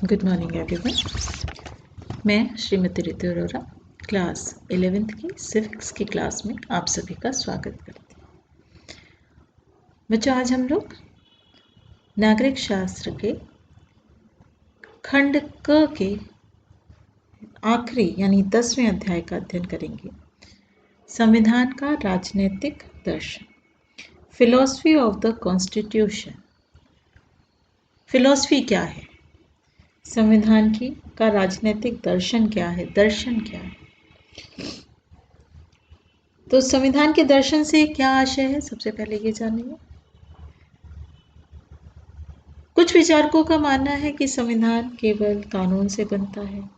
Good morning everyone. मैं Shrimati Ritu Arora class 11th की civics की क्लास में आप सभी का स्वागत करती हूँ। बच्चों, आज हम लोग नागरिक शास्त्र के खंड क के आखिरी यानी 10वें अध्याय का अध्ययन करेंगे। संविधान का राजनीतिक दर्शन, philosophy of the constitution. Philosophy क्या है, संविधान की का राजनीतिक दर्शन क्या है, दर्शन क्या है। तो संविधान के दर्शन से क्या आशय है, सबसे पहले ये जानिए। कुछ विचारकों का मानना है कि संविधान केवल कानून से बनता है,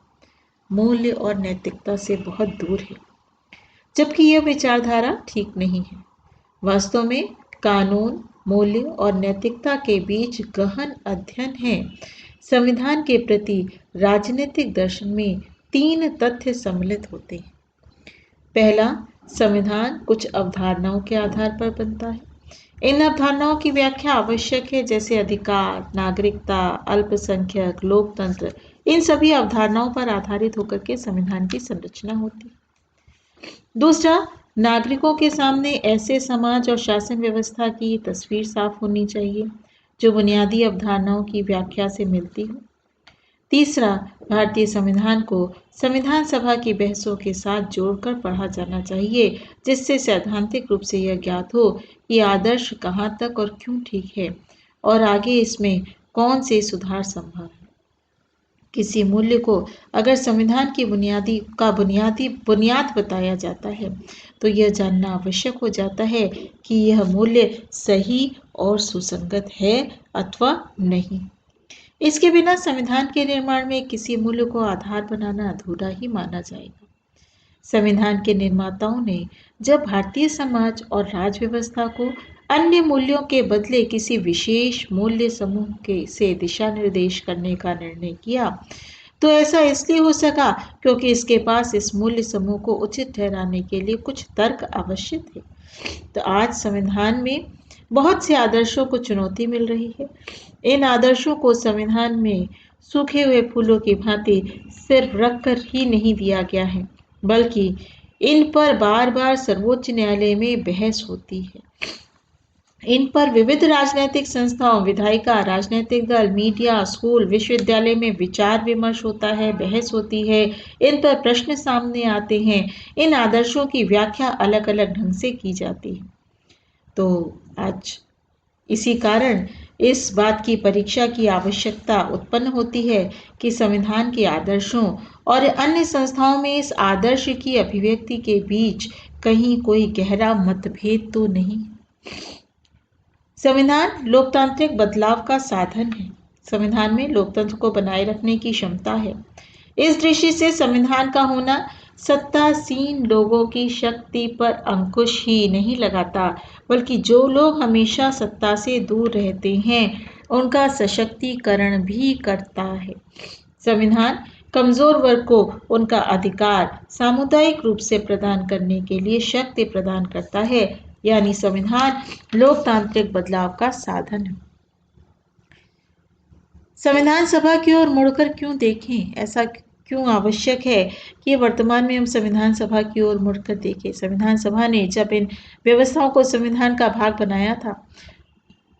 मूल्य और नैतिकता से बहुत दूर है, जबकि यह विचारधारा ठीक नहीं है। वास्तव में कानून, मूल्य और नैतिकता के बीच गहन अध्ययन है। संविधान के प्रति राजनीतिक दर्शन में 3 तथ्य सम्मिलित होते हैं। पहला, संविधान कुछ अवधारणाओं के आधार पर बनता है। इन अवधारणाओं की व्याख्या आवश्यक है, जैसे अधिकार, नागरिकता, अल्पसंख्यक, लोकतंत्र। इन सभी अवधारणाओं पर आधारित होकर के संविधान की संरचना होती है। दूसरा, नागरिकों के सामने ऐसे समाज और शासन व्यवस्था की तस्वीर साफ होनी चाहिए जो बुनियादी अवधारणाओं की व्याख्या से मिलती हो। तीसरा, भारतीय संविधान को संविधान सभा की बहसों के साथ जोड़कर पढ़ा जाना चाहिए, जिससे सैद्धांतिक रूप से यह ज्ञात हो कि आदर्श कहाँ तक और क्यों ठीक है और आगे इसमें कौन से सुधार संभव है। किसी मूल्य को अगर संविधान की बुनियाद बताया जाता है तो यह जानना आवश्यक हो जाता है कि यह मूल्य सही और सुसंगत है अथवा नहीं। इसके बिना संविधान के निर्माण में किसी मूल्य को आधार बनाना अधूरा ही माना जाएगा। संविधान के निर्माताओं ने जब भारतीय समाज और राज व्यवस्था को अन्य मूल्यों के बदले किसी विशेष मूल्य समूह से दिशा निर्देश करने का निर्णय किया, तो ऐसा इसलिए हो सका क्योंकि इसके पास इस मूल्य समूह को उचित ठहराने के लिए कुछ तर्क आवश्यक थे। तो आज संविधान में बहुत से आदर्शों को चुनौती मिल रही है। इन आदर्शों को संविधान में सूखे हुए फूलों की भांति सिर्फ रखकर ही नहीं दिया गया है, बल्कि इन पर बार बार सर्वोच्च न्यायालय में बहस होती है। इन पर विविध राजनीतिक संस्थाओं, विधायिका, राजनीतिक दल, मीडिया, स्कूल, विश्वविद्यालय में विचार विमर्श होता है, बहस होती है। इन पर प्रश्न सामने आते हैं। इन आदर्शों की व्याख्या अलग अलग ढंग से की जाती है। तो आज इसी कारण इस बात की परीक्षा की आवश्यकता उत्पन्न होती है कि संविधान के आदर्शों और अन्य संस्थाओं में इस आदर्श की अभिव्यक्ति के बीच कहीं कोई गहरा मतभेद तो नहीं। संविधान लोकतांत्रिक बदलाव का साधन है। संविधान में लोकतंत्र को बनाए रखने की क्षमता है। इस दृष्टि से संविधान का होना सत्तासीन लोगों की शक्ति पर अंकुश ही नहीं लगाता, बल्कि जो लोग हमेशा सत्ता से दूर रहते हैं उनका सशक्तिकरण भी करता है। संविधान कमजोर वर्ग को उनका अधिकार सामुदायिक रूप से प्रदान करने के लिए शक्ति प्रदान करता है, यानी संविधान लोकतांत्रिक बदलाव का साधन है। संविधान सभा की ओर मुड़कर क्यों देखें, ऐसा क्यों आवश्यक है कि वर्तमान में हम संविधान सभा की ओर मुड़कर देखें। संविधान सभा ने जब इन व्यवस्थाओं को संविधान का भाग बनाया था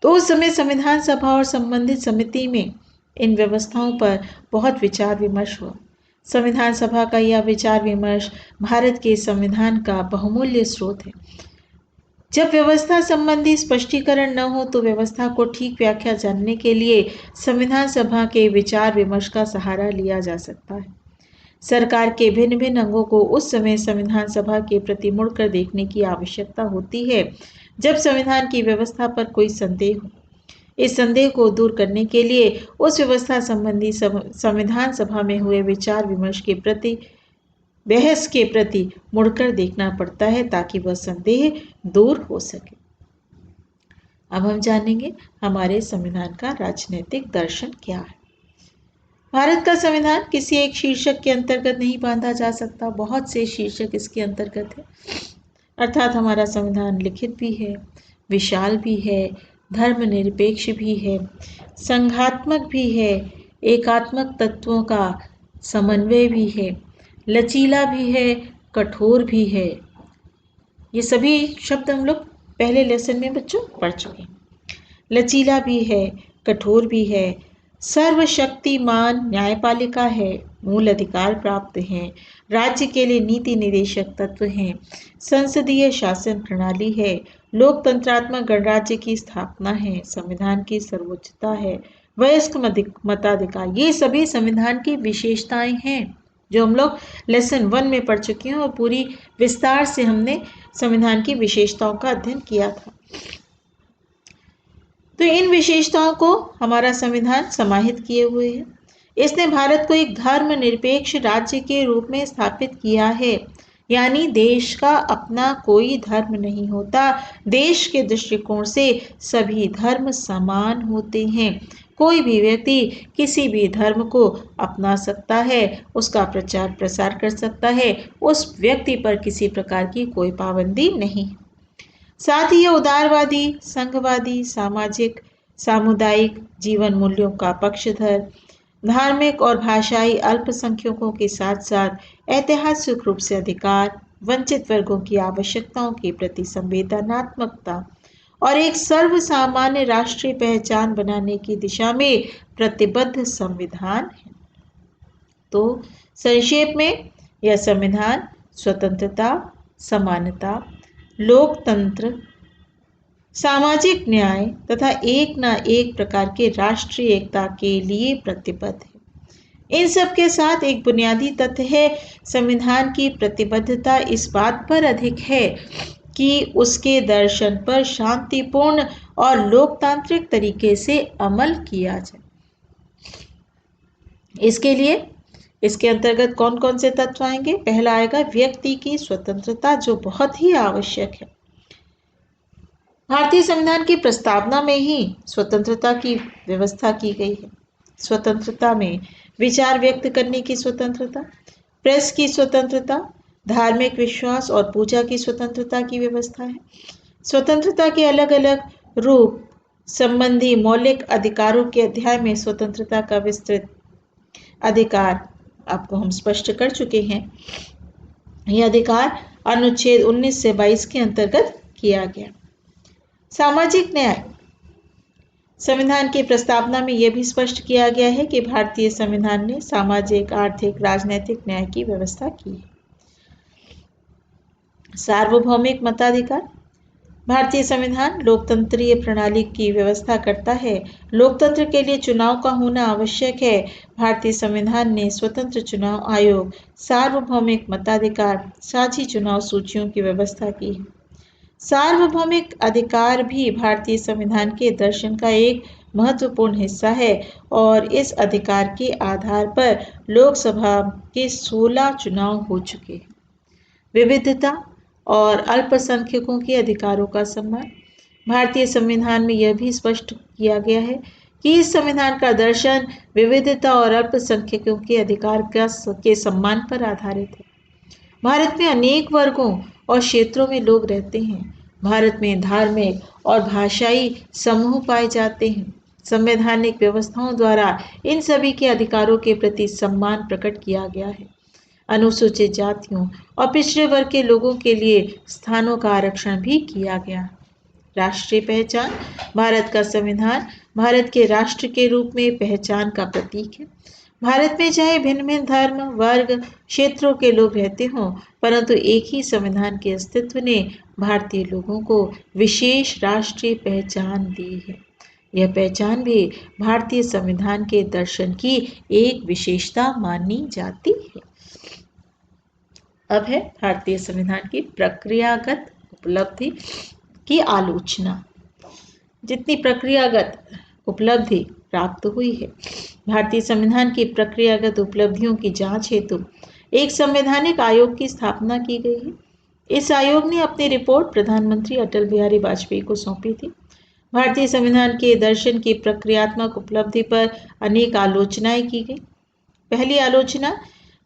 तो उस समय संविधान सभा और संबंधित समिति में इन व्यवस्थाओं पर बहुत विचार विमर्श हुआ। संविधान सभा का यह विचार विमर्श भारत के संविधान का बहुमूल्य स्रोत है। जब व्यवस्था संबंधी स्पष्टीकरण न हो तो व्यवस्था को ठीक व्याख्या जानने के लिए संविधान सभा के विचार विमर्श का सहारा लिया जा सकता है। सरकार के भिन्न भिन्न अंगों को उस समय संविधान सभा के प्रति मुड़कर देखने की आवश्यकता होती है जब संविधान की व्यवस्था पर कोई संदेह हो। इस संदेह को दूर करने के लिए उस व्यवस्था संबंधी संविधान सभा में हुए विचार विमर्श के प्रति, बहस के प्रति मुड़कर देखना पड़ता है ताकि वह संदेह दूर हो सके। अब हम जानेंगे हमारे संविधान का राजनीतिक दर्शन क्या है। भारत का संविधान किसी एक शीर्षक के अंतर्गत नहीं बांधा जा सकता, बहुत से शीर्षक इसके अंतर्गत है। अर्थात हमारा संविधान लिखित भी है, विशाल भी है, धर्मनिरपेक्ष भी है, संघात्मक भी है, एकात्मक तत्वों का समन्वय भी है, लचीला भी है, कठोर भी है। ये सभी शब्द हम लोग पहले लेसन में बच्चों पढ़ चुके हैं। लचीला भी है, कठोर भी है, सर्वशक्तिमान न्यायपालिका है, मूल अधिकार प्राप्त हैं, राज्य के लिए नीति निदेशक तत्व हैं, संसदीय शासन प्रणाली है, लोकतंत्रात्मक गणराज्य की स्थापना है, संविधान की सर्वोच्चता है, वयस्क मताधिकार। ये सभी संविधान की विशेषताएं हैं जो हम लोग लेसन 1 में पढ़ चुके हैं और पूरी विस्तार से हमने संविधान की विशेषताओं का अध्ययन किया था। तो इन विशेषताओं को हमारा संविधान समाहित किए हुए है। इसने भारत को एक धर्मनिरपेक्ष राज्य के रूप में स्थापित किया है, यानी देश का अपना कोई धर्म नहीं होता। देश के दृष्टिकोण से सभी धर्म समान होते हैं। कोई भी व्यक्ति किसी भी धर्म को अपना सकता है, उसका प्रचार प्रसार कर सकता है, उस व्यक्ति पर किसी प्रकार की कोई पाबंदी नहीं। साथ ही यह उदारवादी, संघवादी, सामाजिक, सामुदायिक जीवन मूल्यों का पक्षधर, धार्मिक और भाषाई अल्पसंख्यकों के साथ साथ ऐतिहासिक रूप से अधिकार, वंचित वर्गों की आवश्यकताओं के प्रति संवेदनात्मकता और एक सर्वसामान्य राष्ट्रीय पहचान बनाने की दिशा में प्रतिबद्ध संविधान है। तो संक्षेप में यह संविधान स्वतंत्रता, समानता, लोकतंत्र, सामाजिक न्याय तथा एक न एक प्रकार के राष्ट्रीय एकता के लिए प्रतिबद्ध है। इन सब के साथ एक बुनियादी तथ्य है, संविधान की प्रतिबद्धता इस बात पर अधिक है कि उसके दर्शन पर शांतिपूर्ण और लोकतांत्रिक तरीके से अमल किया जाए। इसके लिए इसके अंतर्गत कौन कौन से तत्व आएंगे? पहला आएगा व्यक्ति की स्वतंत्रता, जो बहुत ही आवश्यक है। भारतीय संविधान की प्रस्तावना में ही स्वतंत्रता की व्यवस्था की गई है। स्वतंत्रता में विचार व्यक्त करने की स्वतंत्रता, प्रेस की स्वतंत्रता, धार्मिक विश्वास और पूजा की स्वतंत्रता की व्यवस्था है। स्वतंत्रता के अलग अलग रूप संबंधी मौलिक अधिकारों के अध्याय में स्वतंत्रता का विस्तृत अधिकार आपको हम स्पष्ट कर चुके हैं। यह अधिकार अनुच्छेद 19 से 22 के अंतर्गत किया गया। सामाजिक न्याय, संविधान की प्रस्तावना में यह भी स्पष्ट किया गया है कि भारतीय संविधान ने सामाजिक, आर्थिक, राजनीतिक न्याय की व्यवस्था की है। सार्वभौमिक मताधिकार, भारतीय संविधान लोकतंत्रीय प्रणाली की व्यवस्था करता है। लोकतंत्र के लिए चुनाव का होना आवश्यक है। भारतीय संविधान ने स्वतंत्र चुनाव आयोग, सार्वभौमिक मताधिकार, साझी चुनाव सूचियों की व्यवस्था की है। सार्वभौमिक अधिकार भी भारतीय संविधान के दर्शन का एक महत्वपूर्ण हिस्सा है और इस अधिकार के आधार पर लोकसभा के 16 चुनाव हो चुके हैं। विविधता और अल्पसंख्यकों के अधिकारों का सम्मान, भारतीय संविधान में यह भी स्पष्ट किया गया है कि इस संविधान का दर्शन विविधता और अल्पसंख्यकों के अधिकार के सम्मान पर आधारित है। भारत में अनेक वर्गों और क्षेत्रों में लोग रहते हैं। भारत में धार्मिक और भाषाई समूह पाए जाते हैं। संवैधानिक व्यवस्थाओं द्वारा इन सभी के अधिकारों के प्रति सम्मान प्रकट किया गया है। अनुसूचित जातियों और पिछड़े वर्ग के लोगों के लिए स्थानों का आरक्षण भी किया गया। राष्ट्रीय पहचान, भारत का संविधान भारत के राष्ट्र के रूप में पहचान का प्रतीक है। भारत में चाहे भिन्न भिन्न धर्म, वर्ग, क्षेत्रों के लोग रहते हों, परंतु एक ही संविधान के अस्तित्व ने भारतीय लोगों को विशेष राष्ट्रीय पहचान दी है। यह पहचान भी भारतीय संविधान के दर्शन की एक विशेषता मानी जाती है। अब है भारतीय संविधान की प्रक्रियागत उपलब्धि की आलोचना। जितनी प्रक्रियागत उपलब्धि प्राप्त हुई है, भारतीय संविधान की प्रक्रियागत उपलब्धियों की जांच हेतु एक संवैधानिक आयोग की स्थापना की गई है। इस आयोग ने अपनी रिपोर्ट प्रधानमंत्री अटल बिहारी वाजपेयी को सौंपी थी। भारतीय संविधान के दर्शन की प्रक्रियात्मक उपलब्धि पर अनेक आलोचनाएं की गई। पहली आलोचना,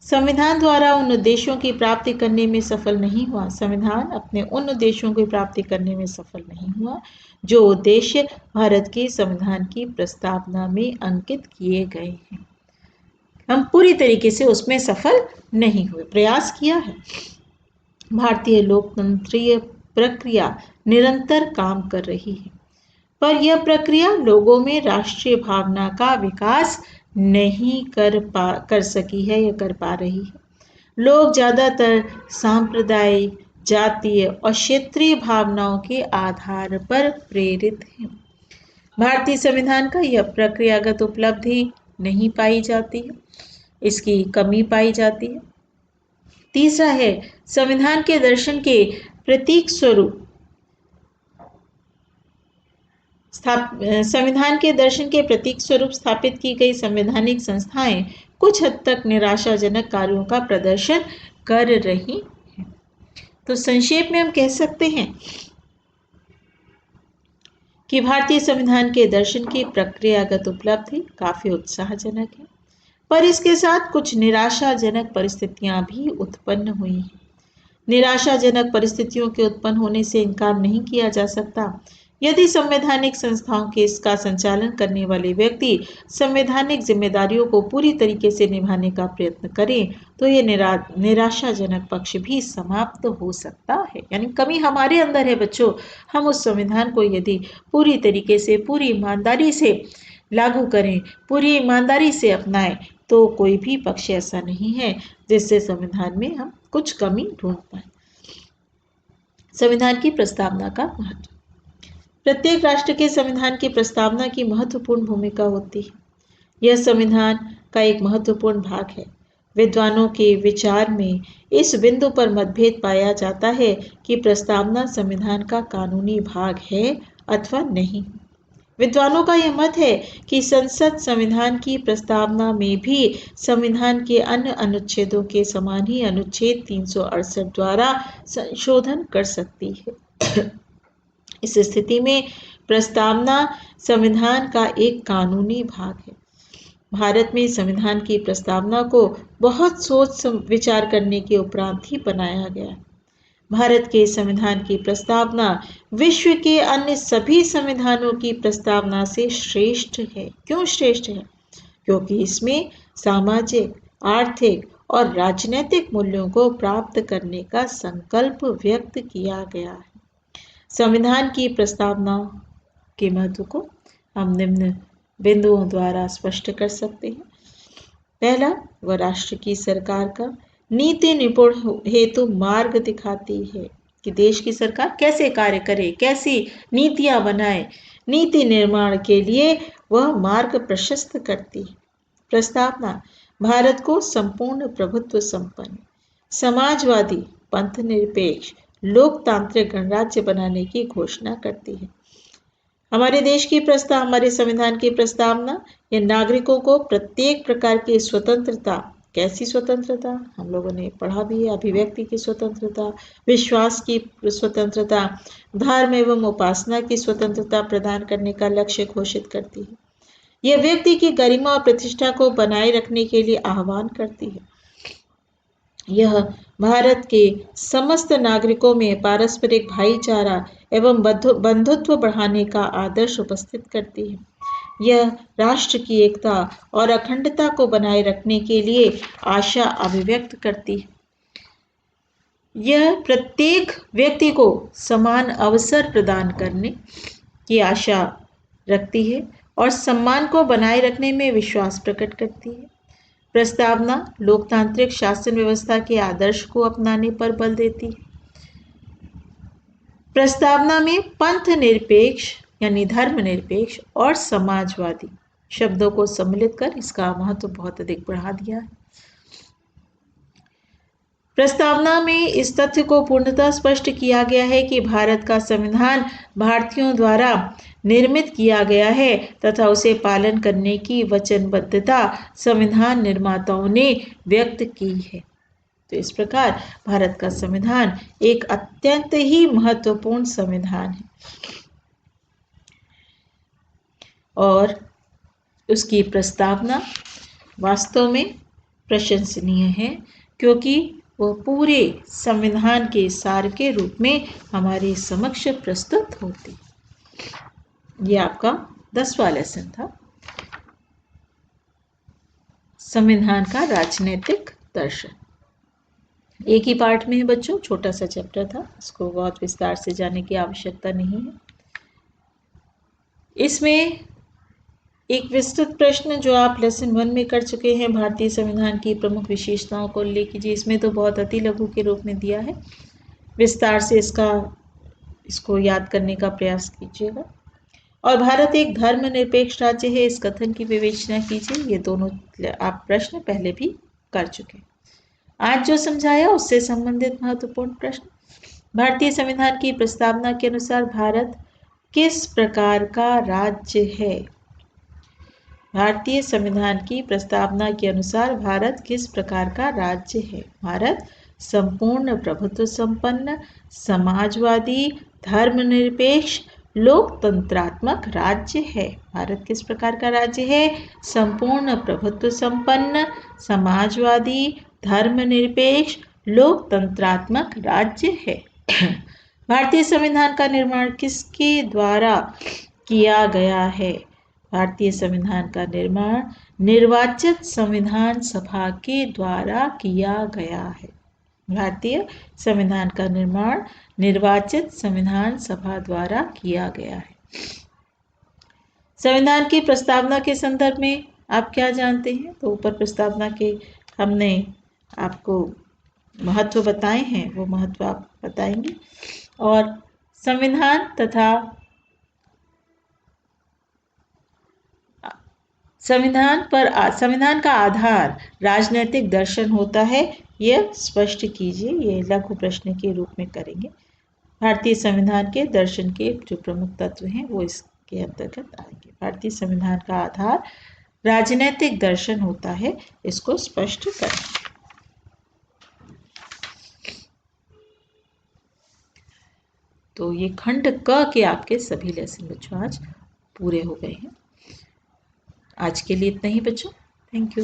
संविधान द्वारा उन उद्देश्यों की प्राप्ति करने में सफल नहीं हुआ। संविधान अपने उन उद्देश्यों की प्राप्ति करने में सफल नहीं हुआ जो उद्देश्य भारत के संविधान की प्रस्तावना में अंकित किए गए हैं। हम पूरी तरीके से उसमें सफल नहीं हुए। प्रयास किया है। भारतीय लोकतंत्रीय प्रक्रिया निरंतर काम कर रही है, पर यह प्रक्रिया लोगों में राष्ट्रीय भावना का विकास नहीं कर सकी है या कर पा रही है। लोग ज्यादातर सांप्रदायिक, जातीय और क्षेत्रीय भावनाओं के आधार पर प्रेरित हैं। भारतीय संविधान का यह प्रक्रियागत उपलब्धि नहीं पाई जाती है, इसकी कमी पाई जाती है। तीसरा है, संविधान के दर्शन के प्रतीक स्वरूप संविधान के दर्शन के प्रतीक स्वरूप स्थापित की गई संवैधानिक संस्थाएं कुछ हद तक निराशाजनक कार्यों का प्रदर्शन कर रही हैं। तो संक्षेप में हम कह सकते हैं कि भारतीय संविधान के दर्शन की प्रक्रियागत उपलब्धि काफी उत्साहजनक है, पर इसके साथ कुछ निराशाजनक परिस्थितियां भी उत्पन्न हुई हैं। निराशाजनक परिस्थितियों के उत्पन्न होने से इनकार नहीं किया जा सकता। यदि संवैधानिक संस्थाओं के इसका संचालन करने वाले व्यक्ति संवैधानिक जिम्मेदारियों को पूरी तरीके से निभाने का प्रयत्न करें, तो ये निराशाजनक पक्ष भी समाप्त हो सकता है। यानी कमी हमारे अंदर है बच्चों। हम उस संविधान को यदि पूरी तरीके से, पूरी ईमानदारी से लागू करें, पूरी ईमानदारी से अपनाएं, तो कोई भी पक्ष ऐसा नहीं है जिससे संविधान में हम कुछ कमी ढूंढ पाए। संविधान की प्रस्तावना का महत्व। प्रत्येक राष्ट्र के संविधान की प्रस्तावना की महत्वपूर्ण भूमिका होती है। यह संविधान का एक महत्वपूर्ण भाग है। विद्वानों के विचार में इस बिंदु पर मतभेद पाया जाता है कि प्रस्तावना संविधान का कानूनी भाग है अथवा नहीं। विद्वानों का यह मत है कि संसद संविधान की प्रस्तावना में भी संविधान के अन्य अनुच्छेदों के समान ही अनुच्छेद 368 द्वारा संशोधन कर सकती है। इस स्थिति में प्रस्तावना संविधान का एक कानूनी भाग है। भारत में संविधान की प्रस्तावना को बहुत सोच विचार करने के उपरांत ही बनाया गया। भारत के संविधान की प्रस्तावना विश्व के अन्य सभी संविधानों की प्रस्तावना से श्रेष्ठ है। क्यों श्रेष्ठ है? क्योंकि इसमें सामाजिक, आर्थिक और राजनीतिक मूल्यों को प्राप्त करने का संकल्प व्यक्त किया गया है। संविधान की प्रस्तावना के महत्व को हम निम्न बिंदुओं द्वारा स्पष्ट कर सकते हैं। पहला, वह राष्ट्र की सरकार का नीति निपुण हेतु मार्ग दिखाती है कि देश की सरकार कैसे कार्य करे, कैसी नीतियां बनाए। नीति निर्माण के लिए वह मार्ग प्रशस्त करती है। प्रस्तावना भारत को संपूर्ण प्रभुत्व संपन्न, समाजवादी, पंथ निरपेक्ष, लोकतांत्रिक गणराज्य बनाने की घोषणा करती है। हमारे संविधान की प्रस्तावना ये नागरिकों को प्रत्येक प्रकार की स्वतंत्रता, कैसी स्वतंत्रता हम लोगों ने पढ़ा भी है, अभिव्यक्ति की स्वतंत्रता, विश्वास की स्वतंत्रता, धर्म एवं उपासना की स्वतंत्रता प्रदान करने का लक्ष्य घोषित करती है। यह व्यक्ति की गरिमा और प्रतिष्ठा को बनाए रखने के लिए आह्वान करती है। यह भारत के समस्त नागरिकों में पारस्परिक भाईचारा एवं बंधुत्व बढ़ाने का आदर्श उपस्थित करती है। यह राष्ट्र की एकता और अखंडता को बनाए रखने के लिए आशा अभिव्यक्त करती है। यह प्रत्येक व्यक्ति को समान अवसर प्रदान करने की आशा रखती है और सम्मान को बनाए रखने में विश्वास प्रकट करती है। प्रस्तावना लोकतांत्रिक शासन व्यवस्था के आदर्श को अपनाने पर बल देती है। प्रस्तावना में पंथ निरपेक्ष यानी धर्मनिरपेक्ष और समाजवादी शब्दों को सम्मिलित कर इसका महत्व बहुत अधिक बढ़ा दिया है। प्रस्तावना में इस तथ्य को पूर्णतः स्पष्ट किया गया है कि भारत का संविधान भारतीयों द्वारा निर्मित किया गया है तथा उसे पालन करने की वचनबद्धता संविधान निर्माताओं ने व्यक्त की है। तो इस प्रकार भारत का संविधान एक अत्यंत ही महत्वपूर्ण संविधान है और उसकी प्रस्तावना वास्तव में प्रशंसनीय है, क्योंकि वह पूरे संविधान के सार के रूप में हमारे समक्ष प्रस्तुत होती। ये आपका 10वां लेसन था। संविधान का राजनीतिक दर्शन एक ही पार्ट में है बच्चों, छोटा सा चैप्टर था, इसको बहुत विस्तार से जानने की आवश्यकता नहीं है। इसमें एक विस्तृत प्रश्न जो आप लेसन 1 में कर चुके हैं, भारतीय संविधान की प्रमुख विशेषताओं को उल्लेख कीजिए। इसमें तो बहुत अति लघु के रूप में दिया है, विस्तार से इसको याद करने का प्रयास कीजिएगा। और भारत एक धर्मनिरपेक्ष राज्य है, इस कथन की विवेचना कीजिए। ये दोनों आप प्रश्न पहले भी कर चुके। आज जो समझाया उससे संबंधित महत्वपूर्ण प्रश्न। भारतीय संविधान की प्रस्तावना के अनुसार भारत किस प्रकार का राज्य है? भारतीय संविधान की प्रस्तावना के अनुसार भारत किस प्रकार का राज्य है? भारत संपूर्ण प्रभुत्व संपन्न, समाजवादी, धर्मनिरपेक्ष, लोकतंत्रात्मक राज्य है। भारत किस प्रकार का राज्य है? संपूर्ण प्रभुत्व संपन्न, समाजवादी, धर्मनिरपेक्ष, लोकतंत्रात्मक राज्य है। भारतीय संविधान का निर्माण किसके द्वारा किया गया है? भारतीय संविधान का निर्माण निर्वाचित संविधान सभा के द्वारा किया गया है। भारतीय संविधान का निर्माण निर्वाचित संविधान सभा द्वारा किया गया है। संविधान की प्रस्तावना के संदर्भ में आप क्या जानते हैं? तो ऊपर प्रस्तावना के हमने आपको महत्व बताए हैं, वो महत्व आप बताएंगे। और संविधान तथा संविधान का आधार राजनीतिक दर्शन होता है, यह स्पष्ट कीजिए। ये लघु प्रश्न के रूप में करेंगे। भारतीय संविधान के दर्शन के जो प्रमुख तत्व हैं वो इसके अंतर्गत आएंगे। भारतीय संविधान का आधार राजनीतिक दर्शन होता है, इसको स्पष्ट करें। तो ये खंड क के आपके सभी लेसन बच्चों आज पूरे हो गए हैं। आज के लिए इतना ही बच्चों, थैंक यू।